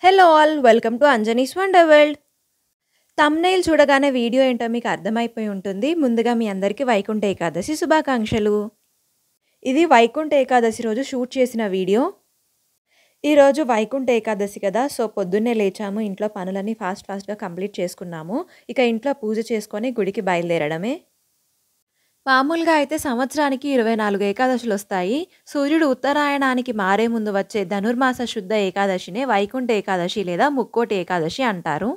Hello all welcome to Anjani's wonder world. Thumbnail చూడగానే video ఏంటో మీకు అర్థమైపోయి ఉంటుంది. ముందుగా మీ అందరికీ వైకుంఠ ఏకాదశి శుభాకాంక్షలు. ఇది వైకుంఠ ఏకాదశి రోజు షూట్ చేసిన వీడియో. ఈరోజు వైకుంఠ ఏకాదశి కదా! సో, పొద్దున్నే లేచాము. ఇంట్లో పనులన్నీ ఫాస్ట్‌గా కంప్లీట్ చేసుకున్నాము. ఇక ఇంట్లో పూజ చేసుకొని గుడికి బయలుదేరడమే. మామూలుగా అయితే సంవత్సరానికి 24 ఏకాదశులొస్తాయి. సూర్యుడు ఉత్తరాయణానికి మారే ముందు వచ్చే ధనుర్మాస శుద్ధ ఏకాదశినే వైకుంఠ ఏకాదశి లేదా ముక్కోటి ఏకాదశి అంటారు.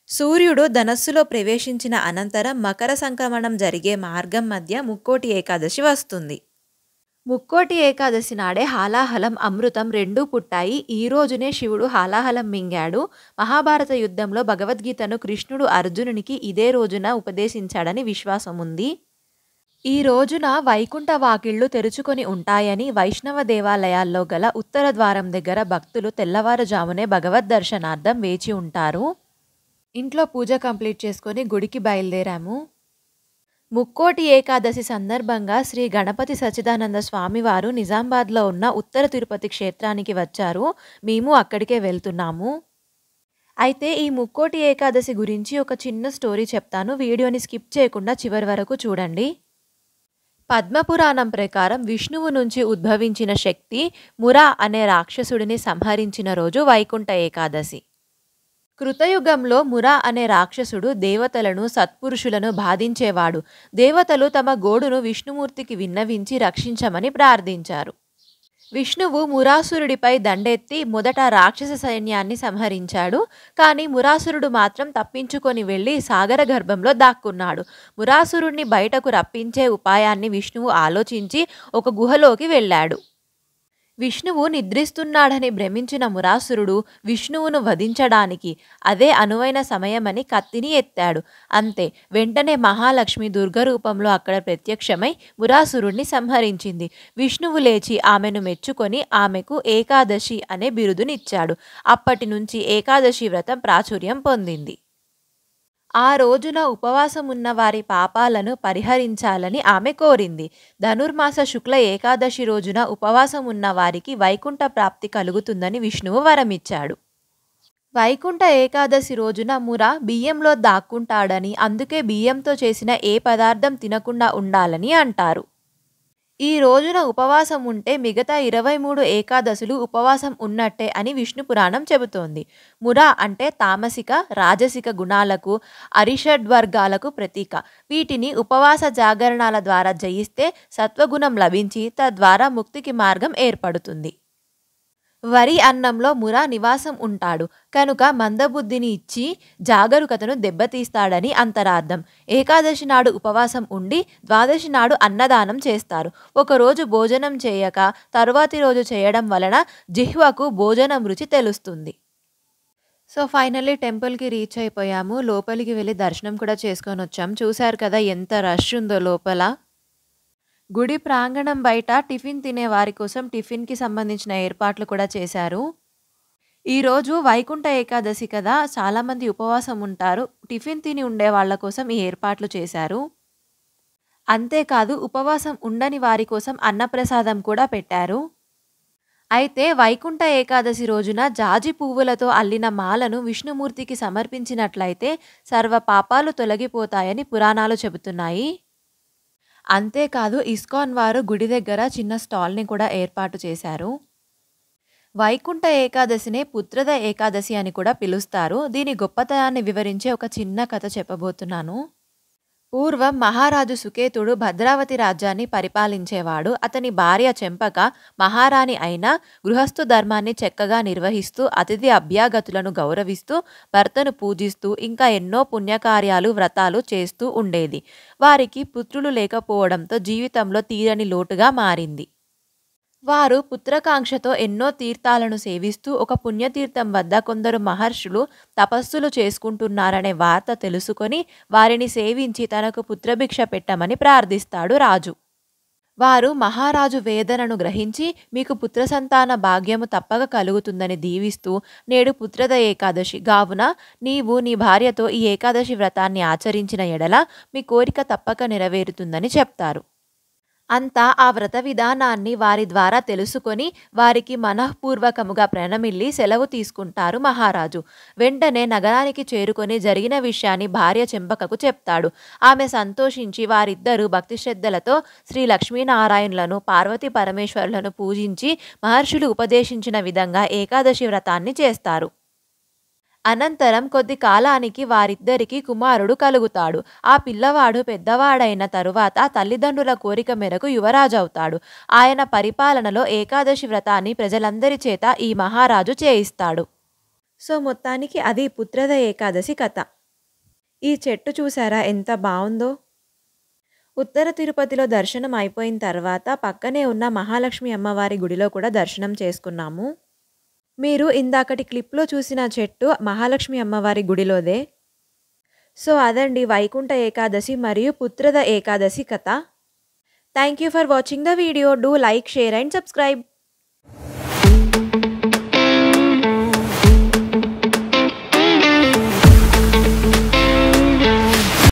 సూర్యుడు ధనస్సులో ప్రవేశించిన అనంతరం మకర సంక్రమణం జరిగే మార్గం మధ్య ముక్కోటి ఏకాదశి వస్తుంది. ముక్కోటి ఏకాదశి నాడే హాలాహలం, అమృతం రెండూ పుట్టాయి. ఈ రోజునే శివుడు హాలాహలం మింగాడు. మహాభారత యుద్ధంలో భగవద్గీతను కృష్ణుడు అర్జునునికి ఇదే రోజున ఉపదేశించాడని విశ్వాసముంది. ఈ రోజున వైకుంఠ వాకిళ్లు తెరుచుకొని ఉంటాయని వైష్ణవ దేవాలయాల్లో గల ఉత్తర ద్వారం దగ్గర భక్తులు తెల్లవారుజామునే భగవద్ దర్శనార్థం వేచి ఉంటారు. ఇంట్లో పూజ కంప్లీట్ చేసుకొని గుడికి బయలుదేరాము. ముక్కోటి ఏకాదశి సందర్భంగా శ్రీ గణపతి సచ్చిదానంద స్వామివారు నిజామాబాద్లో ఉన్న ఉత్తర తిరుపతి క్షేత్రానికి వచ్చారు. మేము అక్కడికే వెళ్తున్నాము. అయితే ఈ ముక్కోటి ఏకాదశి గురించి ఒక చిన్న స్టోరీ చెప్తాను. వీడియోని స్కిప్ చేయకుండా చివరి వరకు చూడండి. పద్మపురాణం ప్రకారం విష్ణువు నుంచి ఉద్భవించిన శక్తి మురా అనే రాక్షసుడిని సంహరించిన రోజు వైకుంఠ ఏకాదశి. కృతయుగంలో మురా అనే రాక్షసుడు దేవతలను, సత్పురుషులను బాధించేవాడు. దేవతలు తమ గోడును విష్ణుమూర్తికి విన్నవించి రక్షించమని ప్రార్థించారు. విష్ణువు మురాసురుడిపై దండెత్తి మొదట రాక్షస సైన్యాన్ని సంహరించాడు. కానీ మురాసురుడు మాత్రం తప్పించుకొని వెళ్ళి సాగర గర్భంలో దాక్కున్నాడు. మురాసురుడిని బయటకు రప్పించే ఉపాయాన్ని విష్ణువు ఆలోచించి ఒక గుహలోకి వెళ్ళాడు. విష్ణువు నిద్రిస్తున్నాడని భ్రమించిన మురాసురుడు విష్ణువును వధించడానికి అదే అనువైన సమయమని కత్తిని ఎత్తాడు. అంతే, వెంటనే మహాలక్ష్మి దుర్గరూపంలో అక్కడ ప్రత్యక్షమై మురాసురుడిని సంహరించింది. విష్ణువు లేచి ఆమెను మెచ్చుకొని ఆమెకు ఏకాదశి అనే బిరుదునిచ్చాడు. అప్పటి నుంచి ఏకాదశి వ్రతం ప్రాచుర్యం పొందింది. ఆ రోజున ఉపవాసం ఉన్న వారి పాపాలను పరిహరించాలని ఆమె కోరింది. ధనుర్మాస శుక్ల ఏకాదశి రోజున ఉపవాసం ఉన్న వారికి వైకుంఠ ప్రాప్తి కలుగుతుందని విష్ణువు వరమిచ్చాడు. వైకుంఠ ఏకాదశి రోజున ముర బియ్యంలో దాక్కుంటాడని, అందుకే బియ్యంతో చేసిన ఏ పదార్థం తినకుండా ఉండాలని అంటారు. ఈ రోజున ఉపవాసం ఉంటే మిగతా 23 ఏకాదశులు ఉపవాసం ఉన్నట్టే అని విష్ణు పురాణం చెబుతోంది. ముర అంటే తామసిక, రాజసిక గుణాలకు, అరిషడ్వర్గాలకు ప్రతీక. వీటిని ఉపవాస జాగరణాల ద్వారా జయిస్తే సత్వగుణం లభించి తద్వారా ముక్తికి మార్గం ఏర్పడుతుంది. వరి అన్నంలో ముర నివాసం ఉంటాడు కనుక మందబుద్ధిని ఇచ్చి జాగరూకతను దెబ్బతీస్తాడని అంతరార్థం. ఏకాదశి నాడు ఉపవాసం ఉండి ద్వాదశి నాడు అన్నదానం చేస్తారు. ఒకరోజు భోజనం చేయక తరువాతి రోజు చేయడం వలన జిహ్వకు భోజనం రుచి తెలుస్తుంది. సో ఫైనల్లీ టెంపుల్కి రీచ్ అయిపోయాము. లోపలికి వెళ్ళి దర్శనం కూడా చేసుకొని వచ్చాము. చూశారు కదా ఎంత రష్ ఉందో లోపల. గుడి ప్రాంగణం బయట టిఫిన్ తినే వారి కోసం టిఫిన్‌కి సంబంధించిన ఏర్పాట్లు కూడా చేశారు. ఈరోజు వైకుంఠ ఏకాదశి కదా! చాలామంది ఉపవాసం ఉంటారు. టిఫిన్ తిని ఉండే వాళ్ళ కోసం ఈ ఏర్పాట్లు చేశారు. అంతేకాదు ఉపవాసం ఉండని వారి కోసం అన్నప్రసాదం కూడా పెట్టారు. అయితే వైకుంఠ ఏకాదశి రోజున జాజి పువ్వులతో అల్లిన మాలను విష్ణుమూర్తికి సమర్పించినట్లయితే సర్వ పాపాలు తొలగిపోతాయని పురాణాలు చెబుతున్నాయి. అంతేకాదు ఇస్కాన్ వారు గుడి దగ్గర చిన్న స్టాల్‌ని కూడా ఏర్పాటు చేశారు. వైకుంఠ ఏకాదశినే పుత్రద ఏకాదశి అని కూడా పిలుస్తారు. దీని గొప్పతనాన్ని వివరించే ఒక చిన్న కథ చెప్పబోతున్నాను. పూర్వం మహారాజు సుకేతుడు భద్రావతి రాజ్యాన్ని పరిపాలించేవాడు. అతని భార్య చెంపక మహారాణి అయినా గృహస్థు ధర్మాన్ని చక్కగా నిర్వహిస్తూ, అతిథి అభ్యాగతులను గౌరవిస్తూ, భర్తను పూజిస్తూ, ఇంకా ఎన్నో పుణ్యకార్యాలు, వ్రతాలు చేస్తూ ఉండేది. వారికి పుత్రులు లేకపోవడంతో జీవితంలో తీరని లోటుగా మారింది. వారు పుత్రకాంక్షతో ఎన్నో తీర్థాలను సేవిస్తూ ఒక పుణ్యతీర్థం వద్ద కొందరు మహర్షులు తపస్సులు చేసుకుంటున్నారనే వార్త తెలుసుకొని వారిని సేవించి తనకు పుత్రభిక్ష పెట్టమని ప్రార్థిస్తాడు రాజు. వారు మహారాజు వేదనను గ్రహించి మీకు పుత్ర సంతాన భాగ్యము తప్పక కలుగుతుందని దీవిస్తూ, నేడు పుత్రద ఏకాదశి గావున నీవు నీ భార్యతో ఈ ఏకాదశి వ్రతాన్ని ఆచరించిన ఎడల మీ కోరిక తప్పక నెరవేరుతుందని చెప్తారు. అంతా ఆ వ్రత విధానాన్ని వారి ద్వారా తెలుసుకొని వారికి మనఃపూర్వకముగా ప్రణమిల్లి సెలవు తీసుకుంటారు మహారాజు. వెంటనే నగరానికి చేరుకొని జరిగిన విషయాన్ని భార్య చెంపకకు చెప్తాడు. ఆమె సంతోషించి వారిద్దరూ భక్తి శ్రద్ధలతో శ్రీ లక్ష్మీనారాయణులను పార్వతీ పరమేశ్వరులను పూజించి మహర్షులు ఉపదేశించిన విధంగా ఏకాదశి వ్రతాన్ని చేస్తారు. అనంతరం కొద్ది కాలానికి వారిద్దరికీ కుమారుడు కలుగుతాడు. ఆ పిల్లవాడు పెద్దవాడైన తరువాత తల్లిదండ్రుల కోరిక మేరకు యువరాజవుతాడు. ఆయన పరిపాలనలో ఏకాదశి వ్రతాన్ని ప్రజలందరి చేత ఈ మహారాజు చేయిస్తాడు. సో మొత్తానికి అది పుత్రద ఏకాదశి కథ. ఈ చెట్టు చూసారా ఎంత బావుందో? ఉత్తర తిరుపతిలో దర్శనం అయిపోయిన తర్వాత పక్కనే ఉన్న మహాలక్ష్మి అమ్మవారి గుడిలో కూడా దర్శనం చేసుకున్నాము. మీరు ఇందాకటి క్లిప్‌లో చూసిన చెట్టు మహాలక్ష్మి అమ్మవారి గుడిలోదే. సో అదండి వైకుంఠ ఏకాదశి మరియు పుత్రద ఏకాదశి కథ. Thank you for watching the video. Do like, share and subscribe.